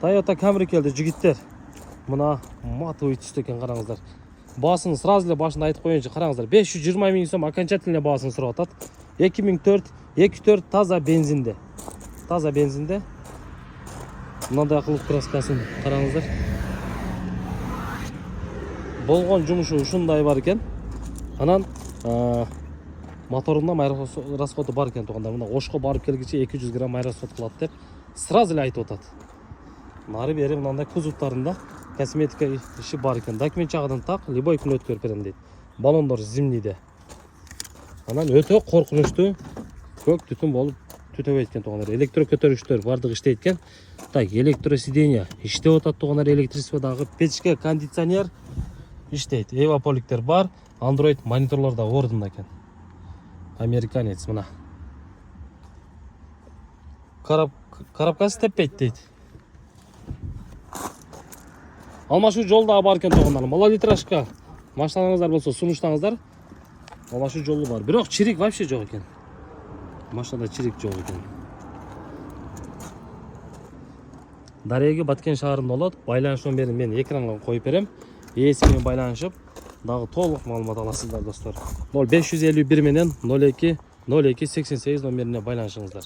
Toyota Camry keldi жігіттер. Мына матовый түсті екен, қараңыздар. Басын сразу эле башында айтып коеюнчу, караңыздар. 520 000 сом окончательный баасын сурап атат. 2004, 2.4 таза бензинде. Таза бензинде. Мындай кылып краскасын караңыздар. Болгон жумушу ушундай бар экен. Анан моторунда май расходу бар экен туугандар. Мына Ошко барып келгиче 200 грамм май расход кылат деп сразу эле айтып атат. Нары бери мындай кузовтарында косметика иши бар экен. Документ жагынан так, любой күн өткөрүп берем дейт. Баллондор зимнийде. Анан өтө коркунучтуу көк түтүн болуп түтөбөйт экен туугандар. Электро көтөргүчтөр бардыгы иштейт экен. Так, электро сиденье иштеп атат туугандар, электричестводагы печке, кондиционер иштейт. Эваполиктер бар, Android мониторлор да ордунда экен. Американец мына. Коробкасы теппейт дейт. Алмашу жолда бар экен туугандар. Малолитражка машиналарыңыздар болсо сунуштаңыздар. Алмашу жолу бар. Бирок чирик вообще жок экен. Машинада чирик жок экен. Дареги Баткен шаарында болот. Байланыш номерин мен экранга коюп берем. Ээси менен байланышып, дагы толук маалымат аласыздар достор. 0551 менен 02 02 88 номерине байланышыңыздар.